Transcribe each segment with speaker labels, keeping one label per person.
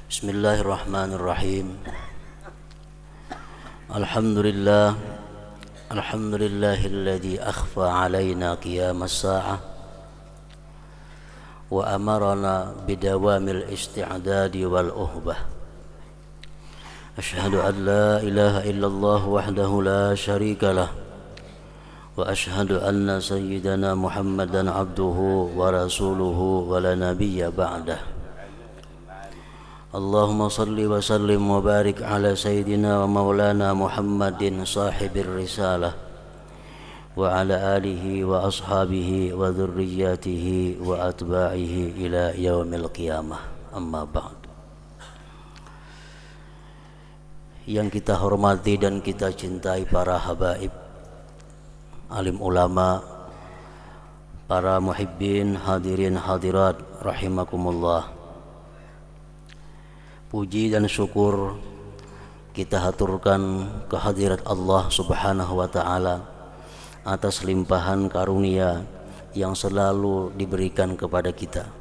Speaker 1: Bismillahirrahmanirrahim. Alhamdulillah. Alhamdulillahilladzi akhfa alaina qiyamas sa'ah wa amarana bidawamil isti'dadi wal uhbah. Asyhadu an la ilaha illallah wahdahu la syarika lah wa asyhadu anna sayyidana Muhammadan abduhu wa rasuluhu wa la nabiyya ba'dah. Allahumma salli wa sallim wa barik ala sayyidina wa maulana Muhammadin sahibir risalah wa ala alihi wa ashabihi wa dhurriyyatihi wa atba'ihi ila yaumil qiyamah. Amma ba'd. Yang kita hormati dan kita cintai para habaib, alim ulama, para muhibbin, hadirin hadirat rahimakumullah. Puji dan syukur kita haturkan kehadirat Allah Subhanahu wa ta'ala atas limpahan karunia yang selalu diberikan kepada kita.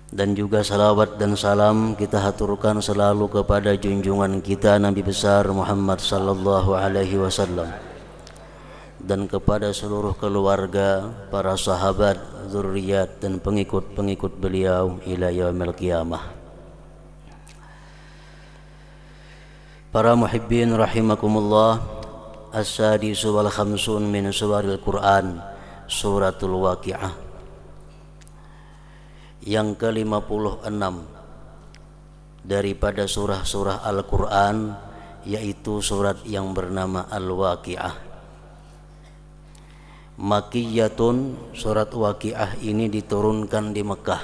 Speaker 1: Dan juga salawat dan salam kita haturkan selalu kepada junjungan kita Nabi besar Muhammad sallallahu alaihi wasallam dan kepada seluruh keluarga, para sahabat, zurriyat dan pengikut-pengikut beliau ila yaumil qiyamah. Para muhibbin rahimakumullah, as-sadisu wal khamsun min suwaril Qur'an, suratul Waqi'ah. Yang ke-56 daripada surah-surah Al-Qur'an, yaitu surat yang bernama Al-Waqi'ah. Makkiyatun, surat Waqi'ah ini diturunkan di Mekah.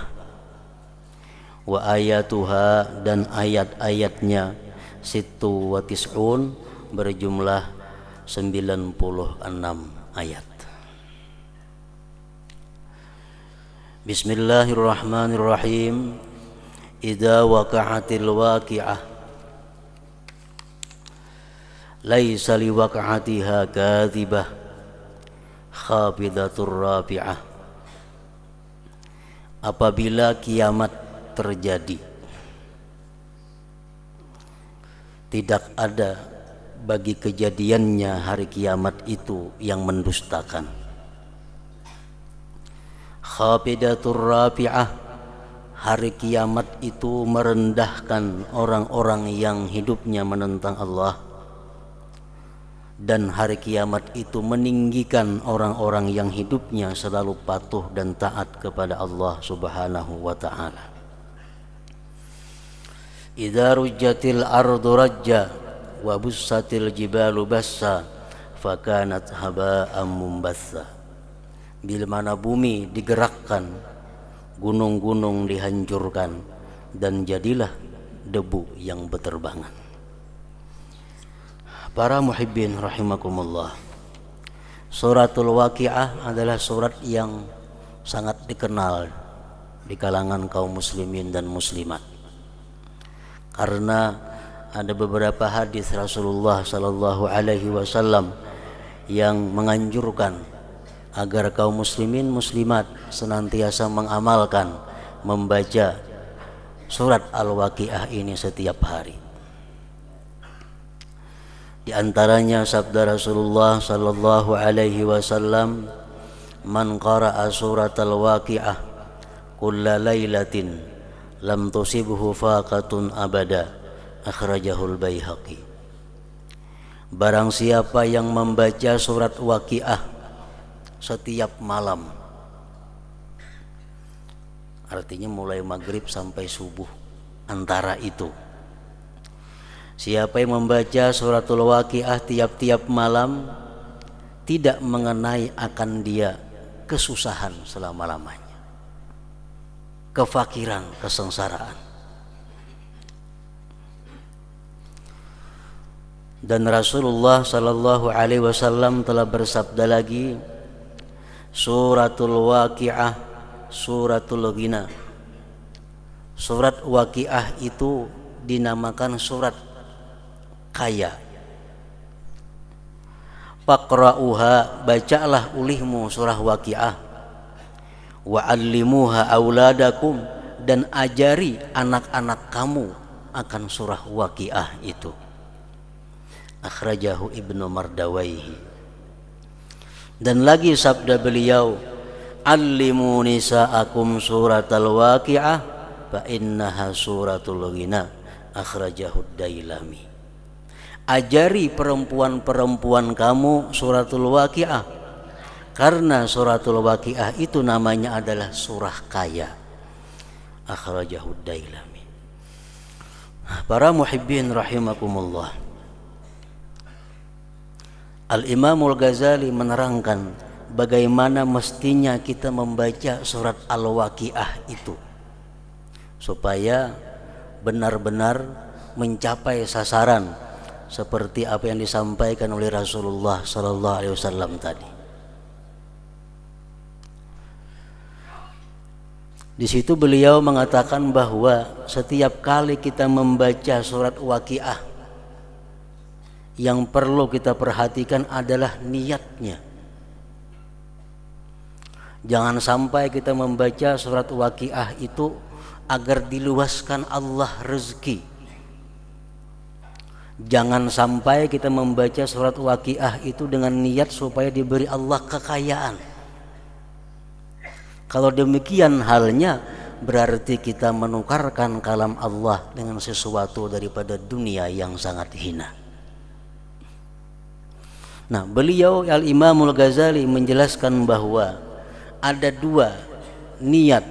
Speaker 1: Wa ayatuha, dan ayat-ayatnya sittu wa tis'un, berjumlah 96 ayat. Bismillahirrahmanirrahim. Idza waqa'atil waqi'ah laisa liwaqa'atiha kadhibah khafidatur rafi'ah. Apabila kiamat terjadi, tidak ada bagi kejadiannya hari kiamat itu yang mendustakan. Khafidatur rafi'ah, hari kiamat itu merendahkan orang-orang yang hidupnya menentang Allah, dan hari kiamat itu meninggikan orang-orang yang hidupnya selalu patuh dan taat kepada Allah Subhanahu wa ta'ala. Idza rujjatil ardu rajja wa bussatil jibalu bassa fakanat haba'an mumbatsa. Bila mana bumi digerakkan, gunung-gunung dihancurkan, dan jadilah debu yang beterbangan. Para muhibbin rahimakumullah, suratul Waqi'ah adalah surat yang sangat dikenal di kalangan kaum muslimin dan muslimat, karena ada beberapa hadis Rasulullah sallallahu alaihi wasallam yang menganjurkan agar kaum muslimin muslimat senantiasa mengamalkan membaca surat Al-Waqi'ah ini setiap hari. Di antaranya sabda Rasulullah sallallahu alaihi wasallam, "Man qara'a suratal Waqi'ah kulla lailatin lam tusibhu faqatun abada." Akhrajahul Baihaqi. Barang siapa yang membaca surat Waqi'ah setiap malam, artinya mulai maghrib sampai subuh, antara itu, siapa yang membaca suratul Waqi'ah tiap-tiap malam, tidak mengenai akan dia kesusahan selama-lamanya, kefakiran, kesengsaraan. Dan Rasulullah sallallahu alaihi wasallam telah bersabda lagi, suratul Waqi'ah suratul ghina. Surat Waqi'ah itu dinamakan surat kaya. Faqra'uha, bacalah ulihmu surah Waqi'ah. Wa'allimuha auladakum, dan ajari anak-anak kamu akan surah Waqiah itu. Akhrajahu Ibnu Mardawaihi. Dan lagi sabda beliau, allimu nisa'akum suratal Waqiah fa innaha suratul ghina. Akhrajahu Dailami. Ajari perempuan-perempuan kamu suratul Waqiah, karena suratul Waqiah itu namanya adalah surah kaya. Akhrajahu Dailami. Para muhibbin rahimakumullah, Al-Imamul Ghazali menerangkan bagaimana mestinya kita membaca surat Al-Waqiah itu supaya benar-benar mencapai sasaran seperti apa yang disampaikan oleh Rasulullah sallallahu alaihi wasallam tadi. Di situ beliau mengatakan bahwa setiap kali kita membaca surat Waqiah, yang perlu kita perhatikan adalah niatnya. Jangan sampai kita membaca surat Waqiah itu agar diluaskan Allah rezeki. Jangan sampai kita membaca surat Waqiah itu dengan niat supaya diberi Allah kekayaan. Kalau demikian halnya, berarti kita menukarkan kalam Allah dengan sesuatu daripada dunia yang sangat hina. Nah, beliau Al-Imamul Ghazali menjelaskan bahwa ada dua niat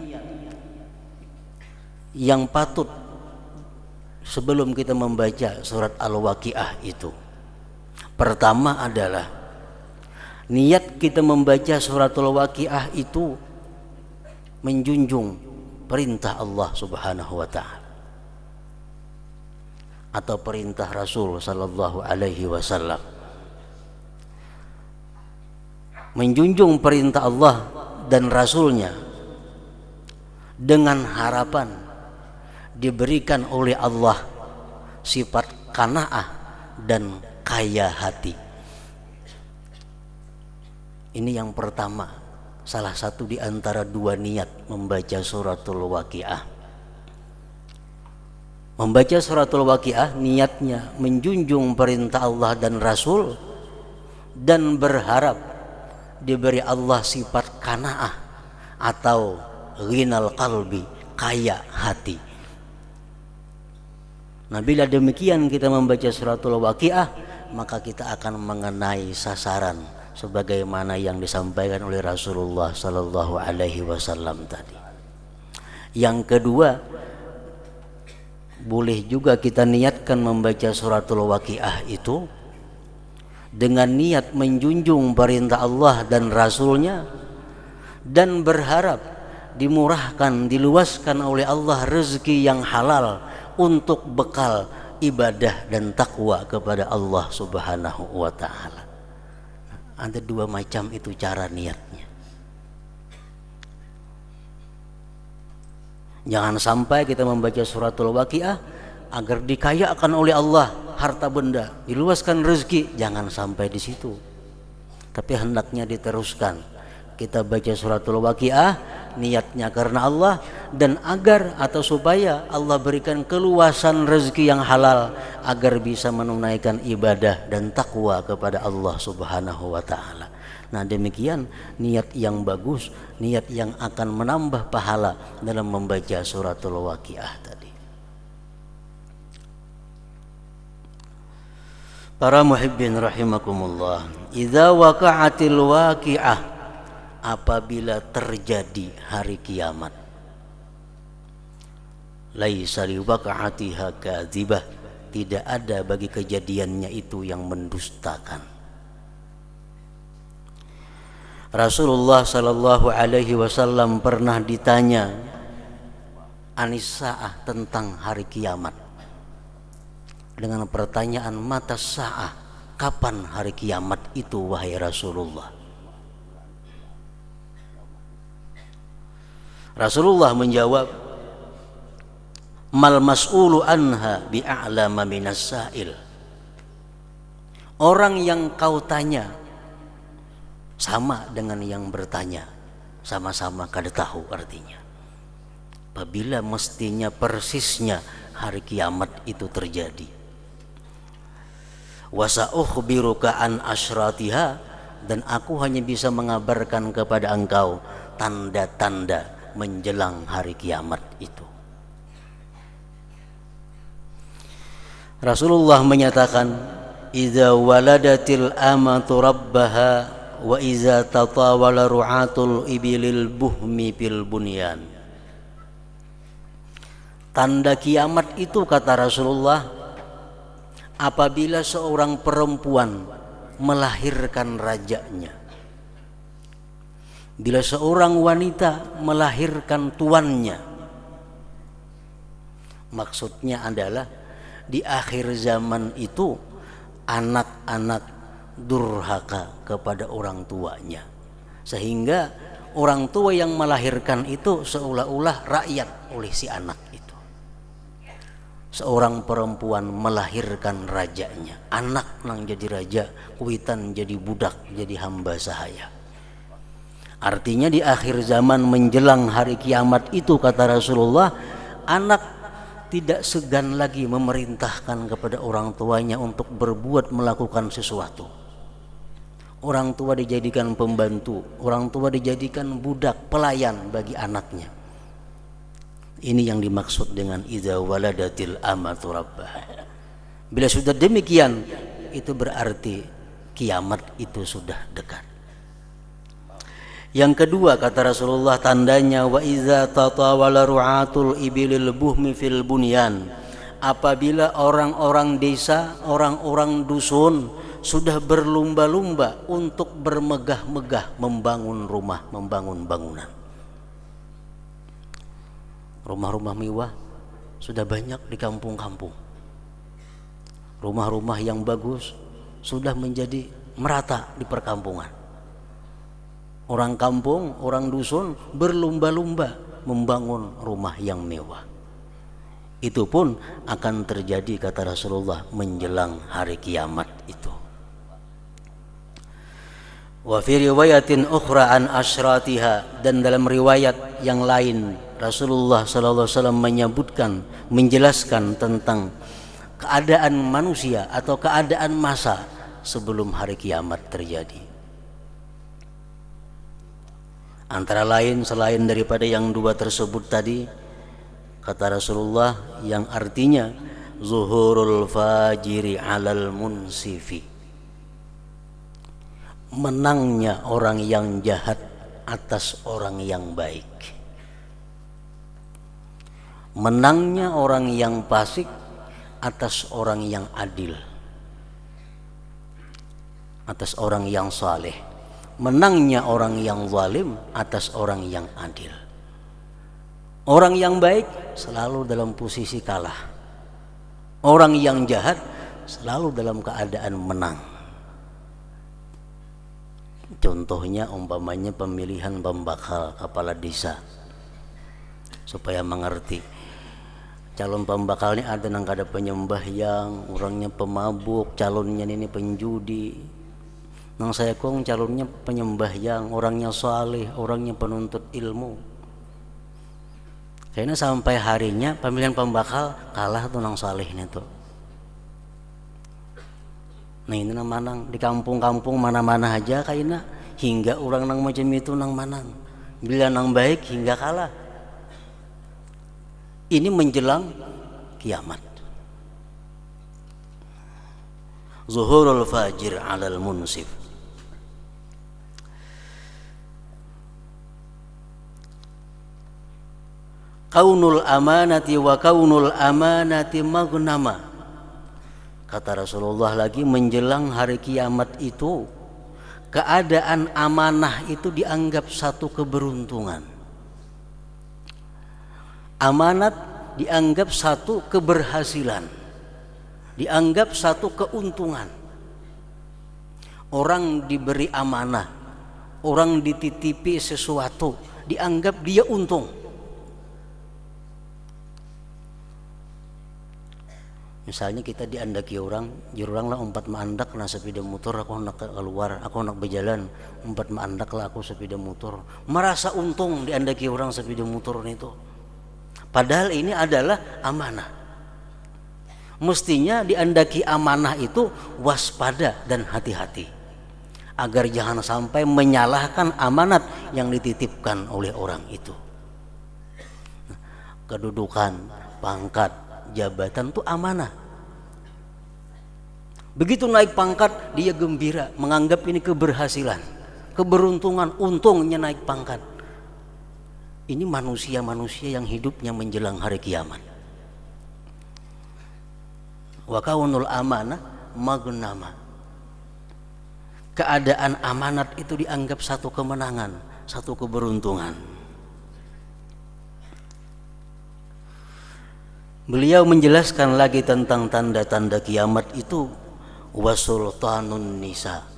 Speaker 1: yang patut sebelum kita membaca surat Al-Waqiah itu. Pertama adalah niat kita membaca surat Al-Waqiah itu menjunjung perintah Allah Subhanahu wa taala atau perintah Rasul sallallahu alaihi wasallam. Menjunjung perintah Allah dan Rasulnya dengan harapan diberikan oleh Allah sifat qanaah dan kaya hati. Ini yang pertama, salah satu di antara dua niat membaca suratul Waqiah. Membaca suratul Waqiah niatnya menjunjung perintah Allah dan Rasul dan berharap diberi Allah sifat qanaah atau ghinal qalbi, kaya hati. Nah, bila demikian kita membaca suratul Waqiah, maka kita akan mengenai sasaran sebagaimana yang disampaikan oleh Rasulullah sallallahu alaihi wasallam tadi. Yang kedua, boleh juga kita niatkan membaca suratul Waqiah itu dengan niat menjunjung perintah Allah dan Rasulnya dan berharap dimurahkan, diluaskan oleh Allah rezeki yang halal untuk bekal ibadah dan takwa kepada Allah Subhanahu wa taala. Ada dua macam itu cara niatnya. Jangan sampai kita membaca suratul Waqiah agar dikayakan oleh Allah harta benda, diluaskan rezeki. Jangan sampai di situ. Tapi hendaknya diteruskan. Kita baca suratul Waqiah niatnya karena Allah dan agar atau supaya Allah berikan keluasan rezeki yang halal agar bisa menunaikan ibadah dan takwa kepada Allah Subhanahu wa taala. Nah, demikian niat yang bagus, niat yang akan menambah pahala dalam membaca suratul Waqiah tadi. Para muhibbin rahimakumullah, idza waqa'atil waqi'ah, apabila terjadi hari kiamat, laisa liwaqa'atiha kadzibah, tidak ada bagi kejadiannya itu yang mendustakan. Rasulullah sallallahu alaihi wasallam pernah ditanya anis-sa'ah, tentang hari kiamat, dengan pertanyaan mata sa'ah, kapan hari kiamat itu wahai Rasulullah? Rasulullah menjawab, mal mas'ulu anha bi'a'lama minas sa'il. Orang yang kau tanya sama dengan yang bertanya, sama-sama kada tahu artinya. apabila mestinya persisnya hari kiamat itu terjadi. Wa sa'ukhbiruka an asyratiha, dan aku hanya bisa mengabarkan kepada engkau tanda-tanda menjelang hari kiamat itu. Rasulullah menyatakan, idza waladatil amatu rabbaha wa iza tatawala ru'atul ibilil buhmi fil bunyan. Tanda kiamat itu, kata Rasulullah, apabila seorang perempuan melahirkan rajanya, bila seorang wanita melahirkan tuannya. Maksudnya adalah di akhir zaman itu anak-anak durhaka kepada orang tuanya, sehingga orang tua yang melahirkan itu seolah-olah rakyat oleh si anak itu. Seorang perempuan melahirkan rajanya, anak nang jadi raja, kuitan jadi budak, jadi hamba sahaya. Artinya di akhir zaman menjelang hari kiamat itu, kata Rasulullah, anak tidak segan lagi memerintahkan kepada orang tuanya untuk berbuat melakukan sesuatu. Orang tua dijadikan pembantu, orang tua dijadikan budak, pelayan bagi anaknya. Ini yang dimaksud dengan idza waladatil amatu rabbaha. Bila sudah demikian, itu berarti kiamat itu sudah dekat. Yang kedua, kata Rasulullah, tandanya wa idza tatawala ru'atul ibilil buhmi fil bunyan. Apabila orang-orang desa, orang-orang dusun sudah berlumba-lumba untuk bermegah-megah membangun rumah, membangun bangunan. Rumah-rumah mewah sudah banyak di kampung-kampung. Rumah-rumah yang bagus sudah menjadi merata di perkampungan. Orang kampung, orang dusun berlumba-lumba membangun rumah yang mewah. Itu pun akan terjadi, kata Rasulullah, menjelang hari kiamat itu. Wa fi riwayatin ukhra an asyratiha, dan dalam riwayat yang lain Rasulullah sallallahu alaihi wasallam menyebutkan, menjelaskan tentang keadaan manusia atau keadaan masa sebelum hari kiamat terjadi. Antara lain, selain daripada yang dua tersebut tadi, kata Rasulullah, yang artinya zuhurul fajiri alal munsifi, menangnya orang yang jahat atas orang yang baik, menangnya orang yang fasik atas orang yang adil, atas orang yang saleh, menangnya orang yang zalim atas orang yang adil. Orang yang baik selalu dalam posisi kalah, orang yang jahat selalu dalam keadaan menang. Contohnya umpamanya pemilihan pembakal kepala desa, supaya mengerti. Calon pembakalnya ada yang kada penyembah, yang orangnya pemabuk, calonnya ini penjudi. Nang saya kong calonnya penyembah, yang orangnya saleh, orangnya penuntut ilmu. Kayaknya sampai harinya pemilihan pembakal kalah tuh nang salehnya tuh. Nah ini nang manang di kampung-kampung mana-mana aja kayaknya, hingga orang nang macam itu nang manang. Bila nang baik hingga kalah. Ini menjelang kiamat. Zuhurul fajir alal munsif. Kaunul amanati wa kaunul amanati maghnama. Kata Rasulullah lagi, menjelang hari kiamat itu keadaan amanah itu dianggap satu keberuntungan. Amanat dianggap satu keberhasilan, dianggap satu keuntungan. Orang diberi amanah, orang dititipi sesuatu, dianggap dia untung. Misalnya kita diandaki orang, jurang lah umpat maandak na sepeda motor, aku nak keluar, aku nak berjalan, umpat maandak lah aku sepeda motor. Merasa untung diandaki orang sepeda motor itu. Padahal ini adalah amanah. Mestinya diandaki amanah itu waspada dan hati-hati, agar jangan sampai menyalahkan amanat yang dititipkan oleh orang itu. Kedudukan, pangkat, jabatan itu amanah. Begitu naik pangkat dia gembira, menganggap ini keberhasilan, keberuntungan, untungnya naik pangkat. Ini manusia-manusia yang hidupnya menjelang hari kiamat. Wa kaunul amanah magnama. Keadaan amanat itu dianggap satu kemenangan, satu keberuntungan. Beliau menjelaskan lagi tentang tanda-tanda kiamat itu, wasultanun nisa.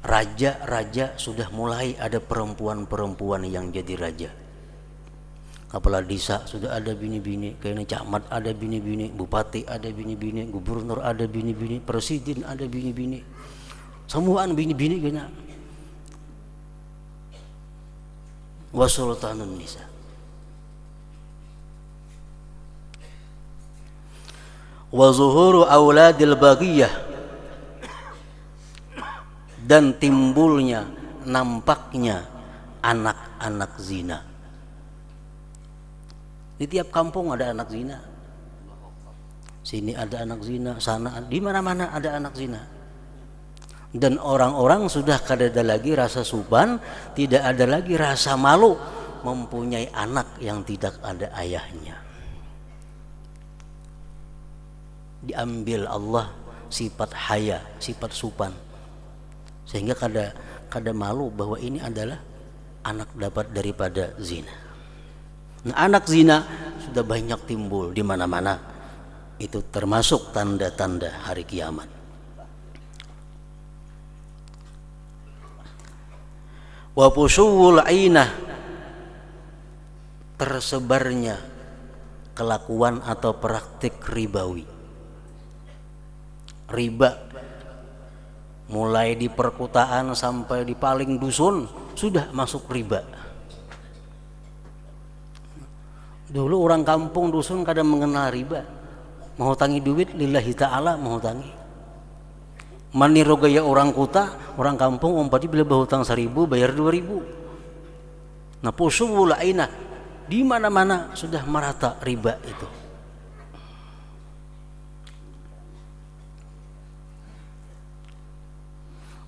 Speaker 1: Raja-raja sudah mulai ada perempuan-perempuan yang jadi raja. Kepala desa sudah ada bini-bini, kayaknya camat ada bini-bini, bupati ada bini-bini, gubernur ada bini-bini, presiden ada bini-bini, semuaan bini-bini kayaknya. Wasultanun nisa. Wa zuhuru auladil baghiyah, dan timbulnya, nampaknya anak-anak zina. Di tiap kampung ada anak zina. Sini ada anak zina, sana, di mana-mana ada anak zina. Dan orang-orang sudah kada ada lagi rasa suban, tidak ada lagi rasa malu mempunyai anak yang tidak ada ayahnya. Diambil Allah sifat haya, sifat supan, sehingga kada malu bahwa ini adalah anak dapat daripada zina. Nah, anak zina sudah banyak timbul di mana-mana. Itu termasuk tanda-tanda hari kiamat. Wa fusyul ainah, tersebarnya kelakuan atau praktik ribawi. Riba mulai di perkotaan sampai di paling dusun sudah masuk riba. Dulu orang kampung dusun kadang mengenal riba, menghutangi duit lillahi ta'ala, menghutangi. Maniru gaya orang kota, orang kampung umpati bila berhutang 1.000 bayar 2.000. Nah, pusuwul ainah, di mana-mana sudah merata riba itu.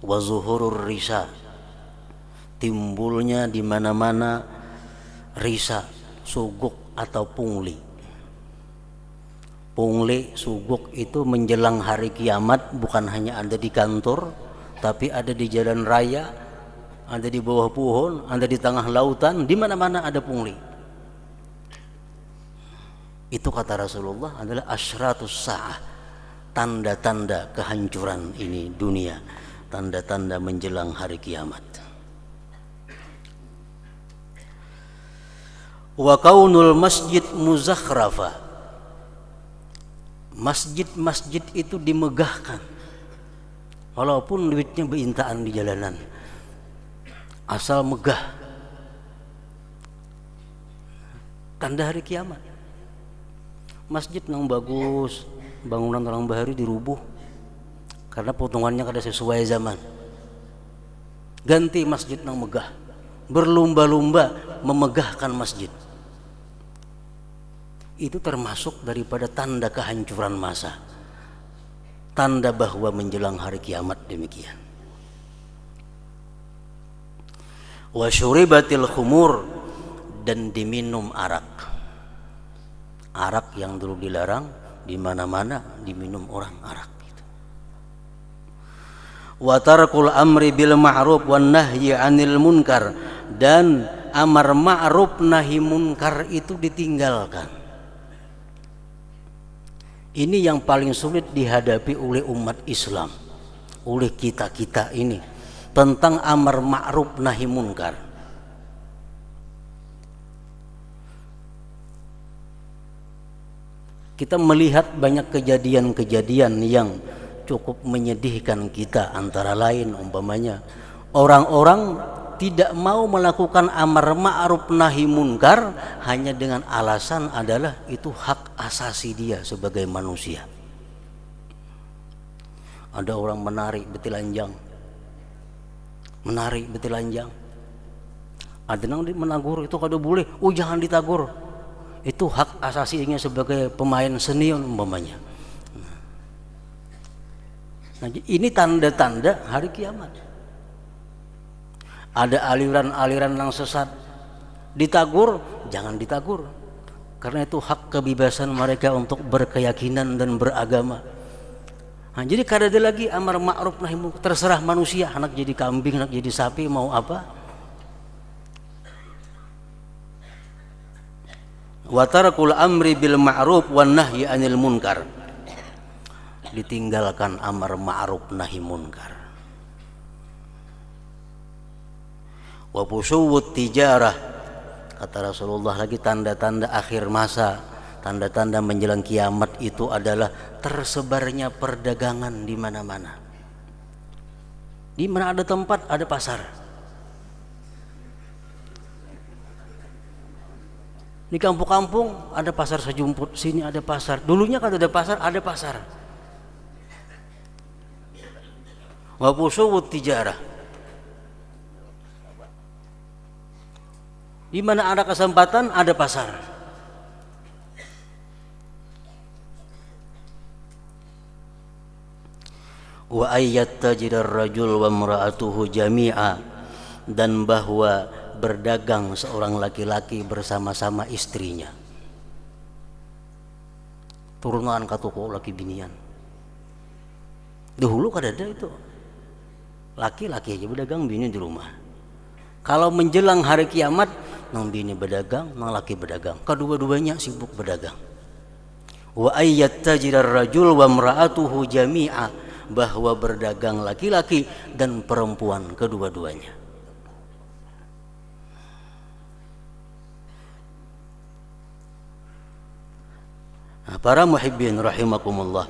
Speaker 1: Wa zuhurur risa, timbulnya di mana-mana risa, suguk atau pungli. Pungli, suguk itu menjelang hari kiamat bukan hanya ada di kantor, tapi ada di jalan raya, ada di bawah pohon, ada di tengah lautan, di mana-mana ada pungli. Itu kata Rasulullah adalah asyratus sa'ah, tanda-tanda kehancuran ini dunia, tanda-tanda menjelang hari kiamat. Wa kaunul masjid muzakhrafa, masjid-masjid itu dimegahkan walaupun duitnya beintaan di jalanan, asal megah. Tanda hari kiamat. Masjid yang bagus, bangunan orang baru dirubuh karena potongannya kada sesuai zaman. Ganti masjid yang megah, berlumba-lumba memegahkan masjid. Itu termasuk daripada tanda kehancuran masa, tanda bahwa menjelang hari kiamat demikian. Wa syuribatil khumur, dan diminum arak. Arak yang dulu dilarang, di mana-mana diminum orang arak itu. Wa tarkul amri bil ma'ruf wan nahyi 'anil munkar, dan amar ma'ruf nahi munkar itu ditinggalkan. Ini yang paling sulit dihadapi oleh umat Islam, oleh kita-kita ini, tentang amar ma'ruf nahi munkar. Kita melihat banyak kejadian-kejadian yang cukup menyedihkan kita, antara lain umpamanya orang-orang tidak mau melakukan amar ma'ruf nahi munkar hanya dengan alasan adalah itu hak asasi dia sebagai manusia. Ada orang menarik betilanjang, ada yang menagur itu kada boleh, jangan ditagur, itu hak asasinya sebagai pemain seni umpamanya. Nah, ini tanda-tanda hari kiamat. Ada aliran-aliran yang sesat, ditagur, jangan ditagur, karena itu hak kebebasan mereka untuk berkeyakinan dan beragama. Nah, jadi kada ada lagi amar ma'ruf nahi munkar, terserah manusia, anak jadi kambing, anak jadi sapi, mau apa. Wa tarakul amri bil ma'ruf wan nahyi anil munkar, ditinggalkan amar ma'ruf nahi munkar. Wa fusuwut tijarah, kata Rasulullah lagi, tanda-tanda akhir masa, tanda-tanda menjelang kiamat itu adalah tersebarnya perdagangan di mana-mana. Di mana ada tempat ada pasar. Di kampung-kampung ada pasar sejumput, sini ada pasar. Dulunya kan ada pasar, ada pasar. Wa fusuwut tijarah, di mana ada kesempatan ada pasar. Wa ayyattajir ar-rajul wa imra'atuhu jami'a, dan bahwa berdagang seorang laki-laki bersama-sama istrinya. Turunan katuko laki binian. Dahulu kada ada itu. Laki-laki aja berdagang, bini di rumah. Kalau menjelang hari kiamat, nang bini berdagang, nang laki berdagang, kedua-duanya sibuk berdagang. Wa ayyattajir ar-rajul wa imra'atuhu jami'a, bahwa berdagang laki-laki dan perempuan kedua-duanya. Nah, para muhibbin rahimakumullah,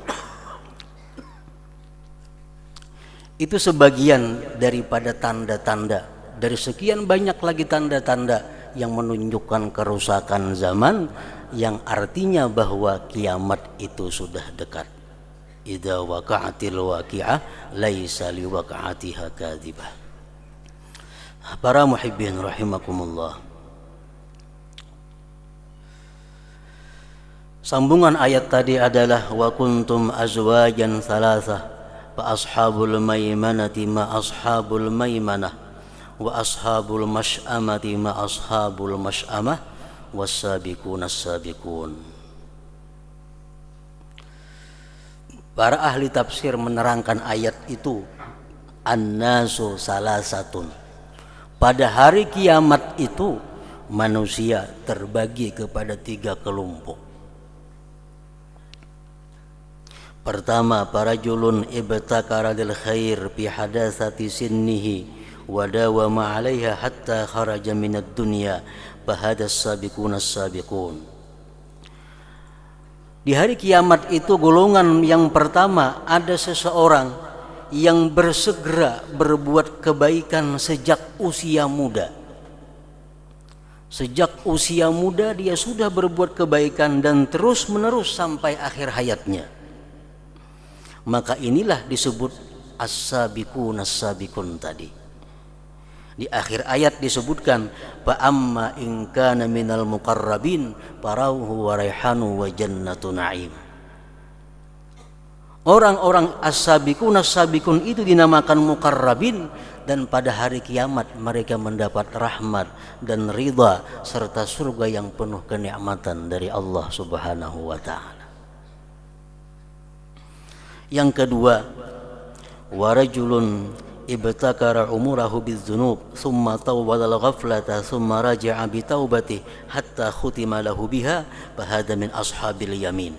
Speaker 1: itu sebagian daripada tanda-tanda, dari sekian banyak lagi tanda-tanda yang menunjukkan kerusakan zaman, yang artinya bahwa kiamat itu sudah dekat. Idza waqa'atil waqi'ah laisa liwaqa'atiha kadzibah. Para muhibbin rahimakumullah, sambungan ayat tadi adalah wa kuntum azwajan thalathah fa ashabul maimanati ma ashabul maimanah wa ashabul masy'amati ma ashabul masy'amah was-sabiqun as-sabiqun. Para ahli tafsir menerangkan ayat itu, an-nasu salasatun, pada hari kiamat itu manusia terbagi kepada 3 kelompok. Pertama, parajulun ibtakara lil khair fi hadatsati sinnihi wa dawama 'alaiha hatta kharaja minad dunya fa hadas sabiqun as-sabiqun. Di hari kiamat itu golongan yang pertama, ada seseorang yang bersegera berbuat kebaikan sejak usia muda. Sejak usia muda dia sudah berbuat kebaikan dan terus menerus sampai akhir hayatnya. Maka inilah disebut as-sabiqun as-sabiqun tadi. Di akhir ayat disebutkan fa amma in kana minal muqarrabin farauhu wa raihanu wa jannatu na'im. Orang-orang as-sabiqun as-sabiqun itu dinamakan muqarrabin, dan pada hari kiamat mereka mendapat rahmat dan ridha serta surga yang penuh kenikmatan dari Allah Subhanahu wa taala. Yang kedua, wa rajulun ibtakara umurahu bidzunub thumma tawbala al-ghaflata thumma raja'a bi taubatihi hatta khutima lahu biha fa hadha min ashabil yamin.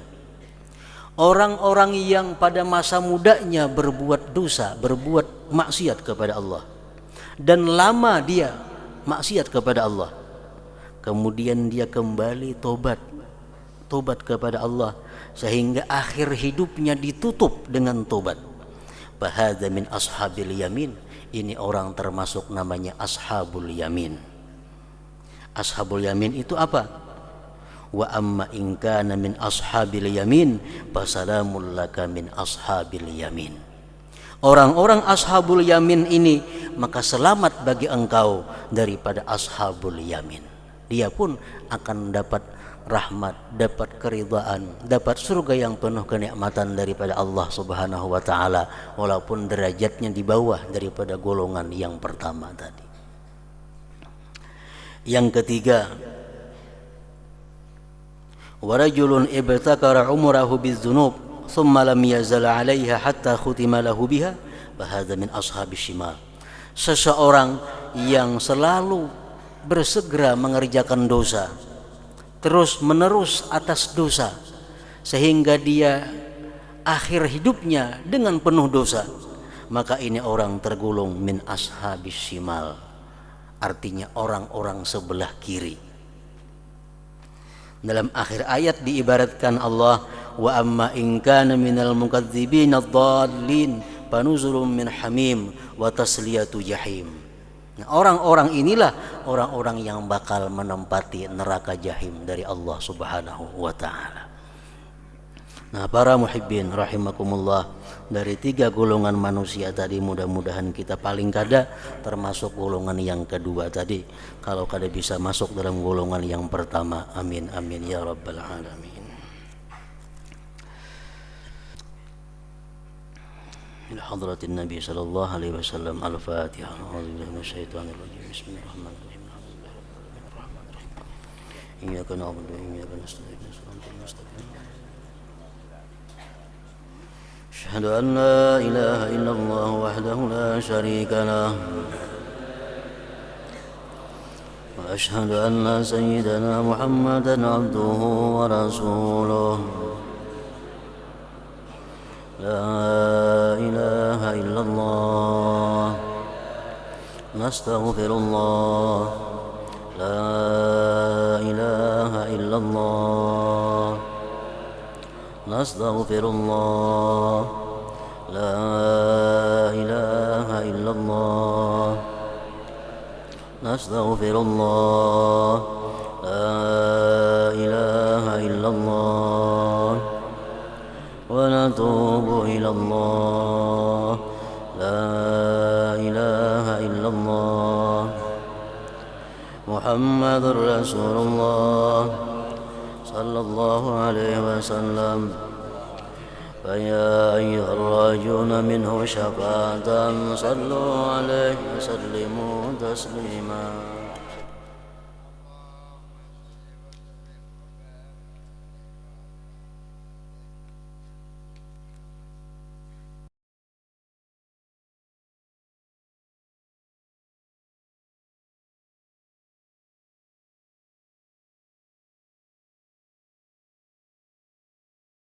Speaker 1: Orang-orang yang pada masa mudanya berbuat dosa, berbuat maksiat kepada Allah, dan lama dia maksiat kepada Allah, kemudian dia kembali tobat kepada Allah sehingga akhir hidupnya ditutup dengan tobat, fa hadza min ashabil yamin, Ini orang termasuk namanya ashabul yamin. Ashabul yamin itu apa? Wa amma in kana min ashabil yamin fasalamul laka min ashabil yamin. Orang-orang ashabul yamin ini maka selamat bagi engkau daripada ashabul yamin. Dia pun akan dapat rahmat, dapat keridhaan, dapat surga yang penuh kenikmatan daripada Allah Subhanahu wa taala, walaupun derajatnya di bawah daripada golongan yang pertama tadi. Yang ketiga, wa rajulun ibtakara umrahu bidzunub thumma lam yazal 'alaiha hatta khutima lahu biha fa hadza min ashabis shimal. Seseorang yang selalu bersegera mengerjakan dosa terus menerus atas dosa sehingga dia akhir hidupnya dengan penuh dosa, maka ini orang tergolong min ashabis shimal, artinya orang-orang sebelah kiri. Dalam akhir ayat diibaratkan Allah, wa amma in kana minal mukadzibin ad-dallin fanuzulun min hamim wa tasliyatu jahim. Nah, orang-orang inilah orang-orang yang bakal menempati neraka jahim dari Allah Subhanahu wa taala. Nah, para muhibbin rahimakumullah, dari 3 golongan manusia tadi mudah-mudahan kita paling kada termasuk golongan yang kedua tadi. Kalau kada bisa masuk dalam golongan yang pertama, amin amin ya rabbal alamin. إلى حضرة النبي صلى الله عليه وسلم. الفاتحة. أعوذ بالله من الشيطان الرجيم. بسم الله الرحمن الرحيم. الرحمن الرحيم. إياك نعبد وإياك نستعين. صراط المستقيم. أشهد أن لا إله إلا الله وحده لا شريك له وأشهد أن سيدنا محمدا عبده ورسوله. لا إله إلا الله نستغفر الله. لا إله إلا الله نستغفر الله. لا إله إلا الله نستغفر الله. لا إله إلا الله ونتوب إلى الله. لا إله إلا الله محمد رسول الله صلى الله عليه وسلم. فيا أيها الراجون منه شفاعة صلوا عليه وسلموا تسليما.